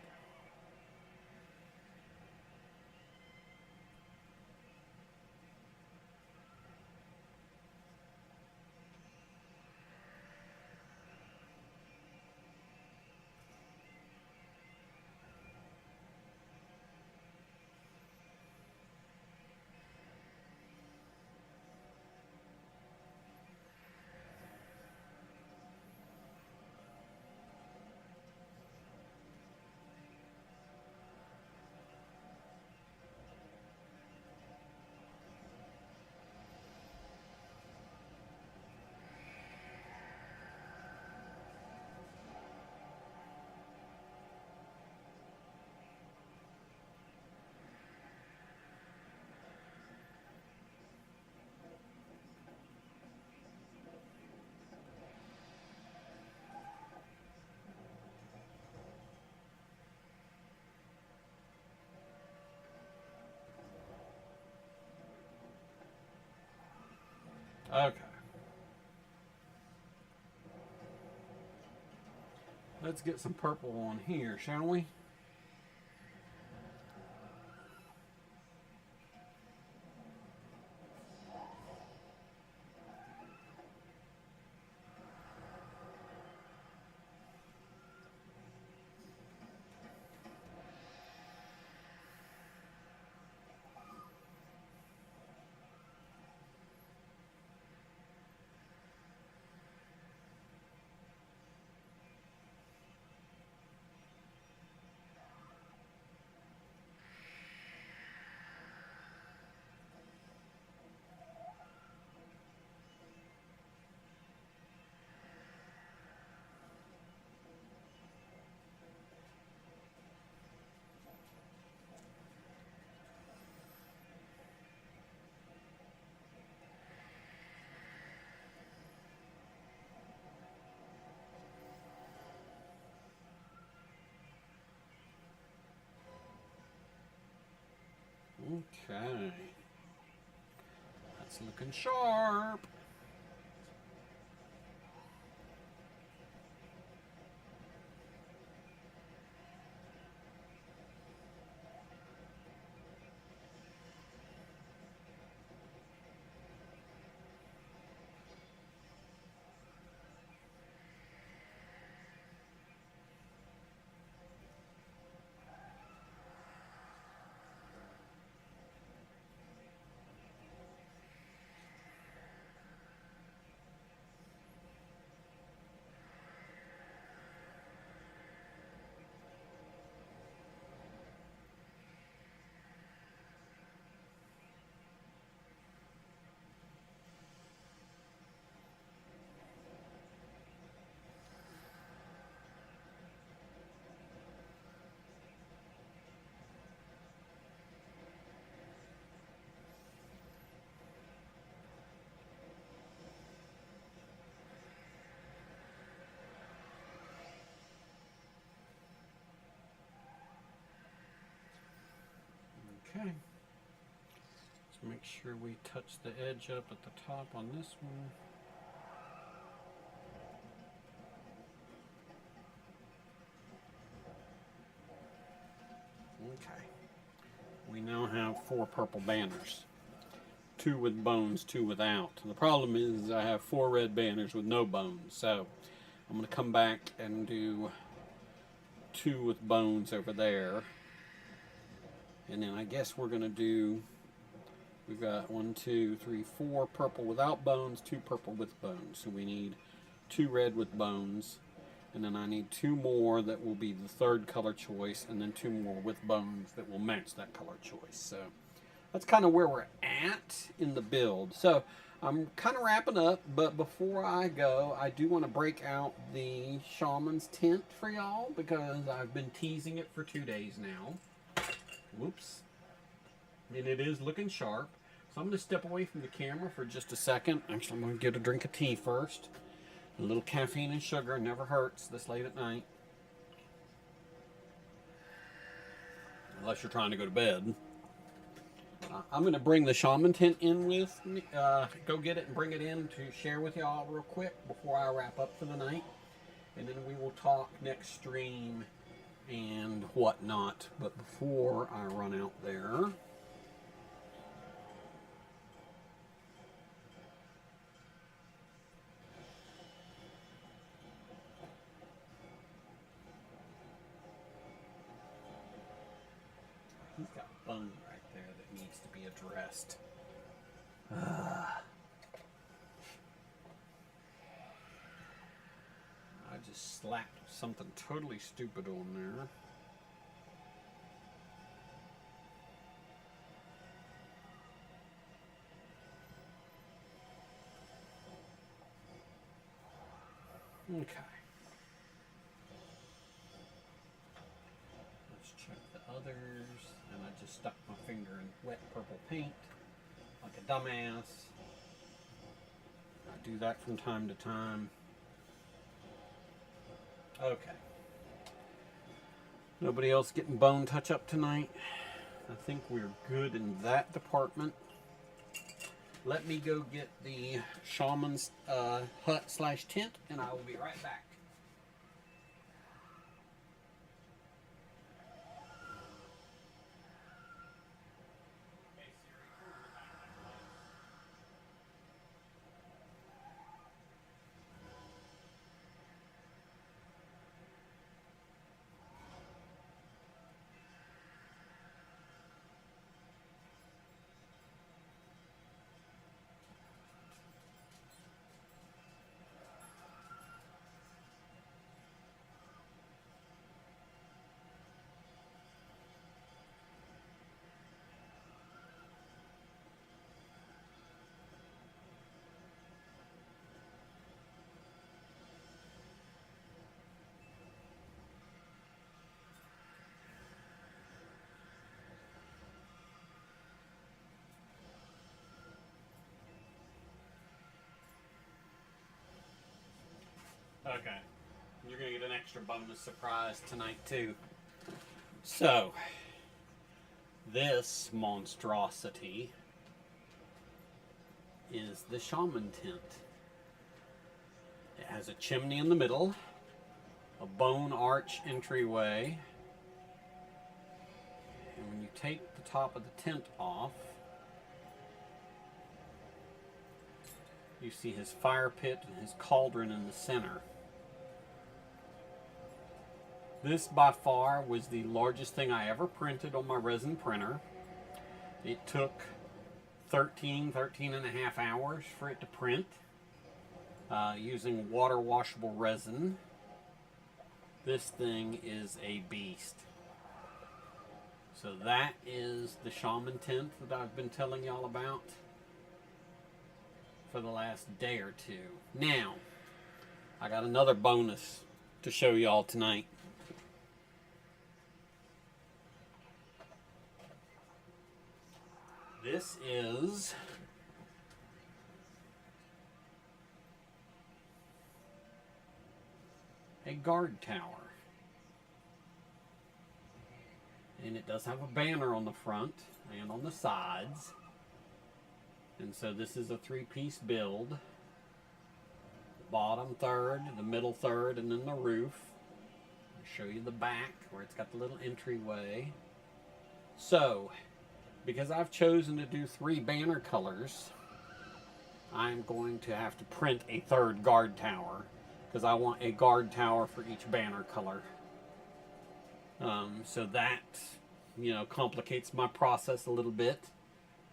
Okay. Let's get some purple on here, shall we? Okay. That's looking sharp. Okay. Let's make sure we touch the edge up at the top on this one. Okay. We now have 4 purple banners. 2 with bones, 2 without. The problem is I have 4 red banners with no bones. So I'm going to come back and do 2 with bones over there. And then I guess we're going to do, we've got 1, 2, 3, 4 purple without bones, 2 purple with bones. So we need 2 red with bones. And then I need 2 more that will be the 3rd color choice, and then 2 more with bones that will match that color choice. So that's kind of where we're at in the build. So I'm kind of wrapping up, but before I go, I do want to break out the shaman's tent for y'all because I've been teasing it for 2 days now. Whoops. And it is looking sharp. So I'm going to step away from the camera for just a second. Actually, I'm going to get a drink of tea first. A little caffeine and sugar never hurts this late at night. Unless you're trying to go to bed. I'm going to bring the shaman tent in with me. Go get it and bring it in to share with y'all real quick before I wrap up for the night. And then we will talk next stream and whatnot. But before I run out there... He's got bone right there that needs to be addressed. I just slapped something totally stupid on there. Okay. Let's check the others. And I just stuck my finger in wet purple paint like a dumbass. I do that from time to time. Okay. Nobody else getting bone touch up tonight? I think we're good in that department. Let me go get the shaman's hut slash tent, and I will be right back. Okay, you're going to get an extra bonus surprise tonight too. So, this monstrosity is the shaman tent. It has a chimney in the middle, a bone arch entryway, and when you take the top of the tent off, you see his fire pit and his cauldron in the center. This by far was the largest thing I ever printed on my resin printer. It took 13 and a half hours for it to print using water washable resin. This thing is a beast. So that is the shaman tent that I've been telling y'all about for the last day or two. Now, I got another bonus to show y'all tonight. This is a guard tower. And it does have a banner on the front and on the sides. And so this is a three-piece build. The bottom third, the middle third, and then the roof. I'll show you the back where it's got the little entryway. So, because I've chosen to do 3 banner colors, I'm going to have to print a third guard tower because I want a guard tower for each banner color. So that, complicates my process a little bit,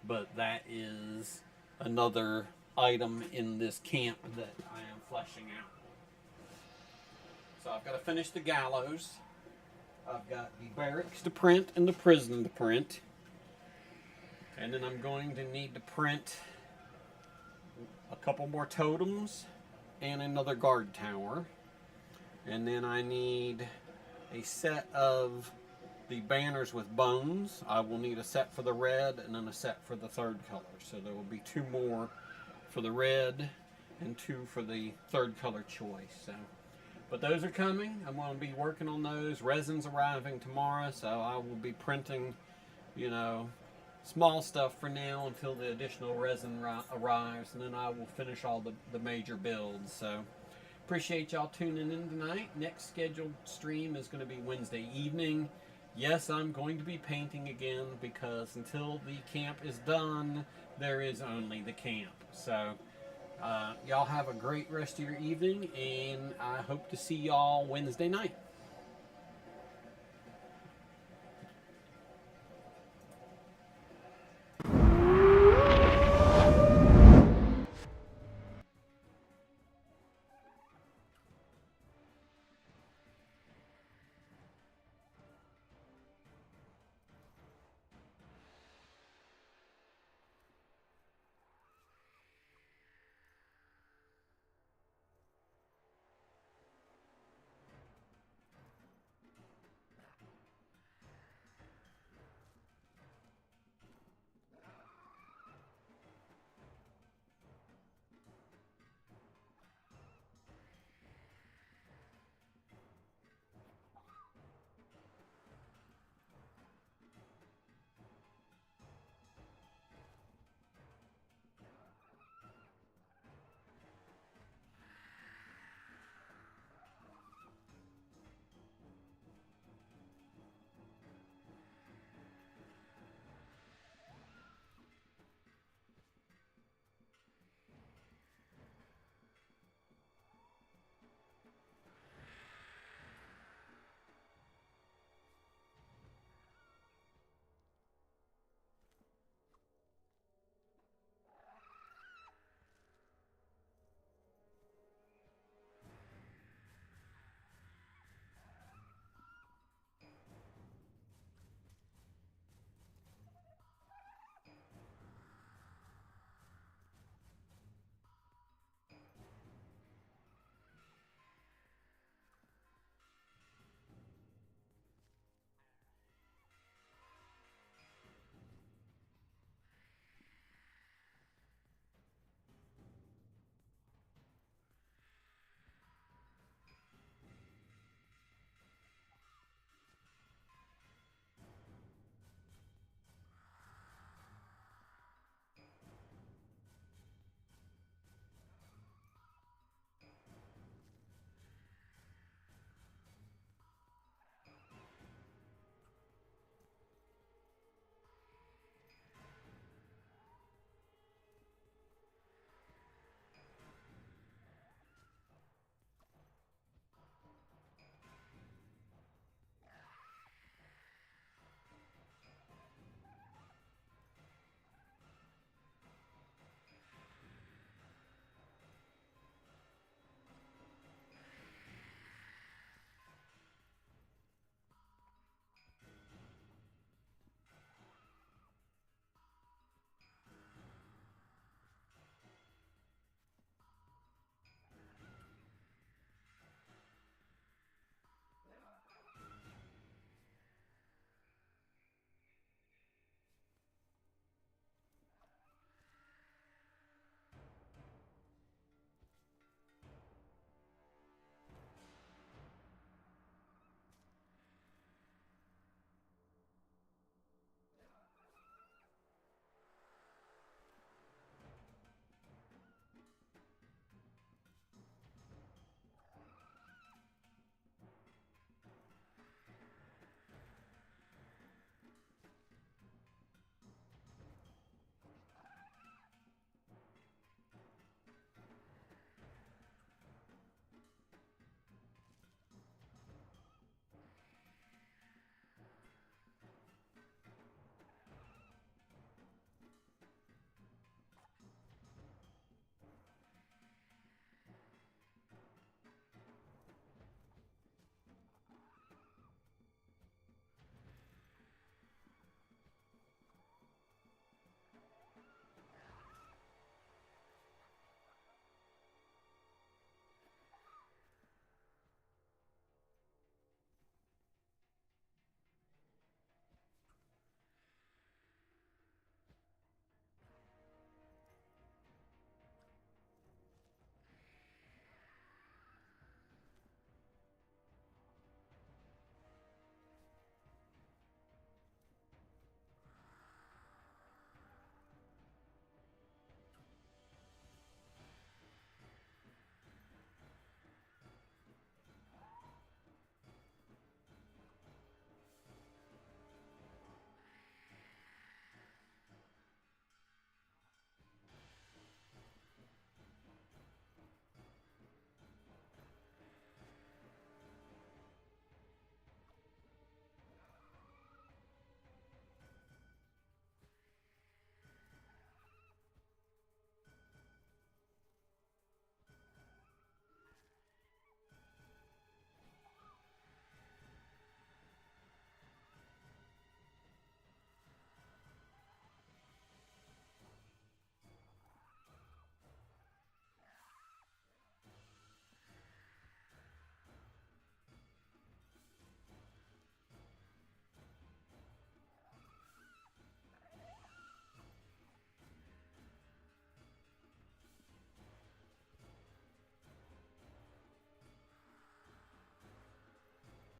but that is another item in this camp that I am fleshing out. So I've got to finish the gallows. I've got the barracks to print and the prison to print. And then I'm going to need to print couple more totems, and another guard tower. And then I need a set of the banners with bones. I will need a set for the red and then a set for the third color. So there will be 2 more for the red and 2 for the third color choice. So, but those are coming. I'm going to be working on those. Resin's arriving tomorrow, so I will be printing, you know, small stuff for now until the additional resin arrives, and then I will finish all the major builds. So appreciate y'all tuning in tonight. Next scheduled stream is going to be Wednesday evening. Yes, I'm going to be painting again, because until the camp is done, there is only the camp. So y'all have a great rest of your evening, and I hope to see y'all Wednesday night.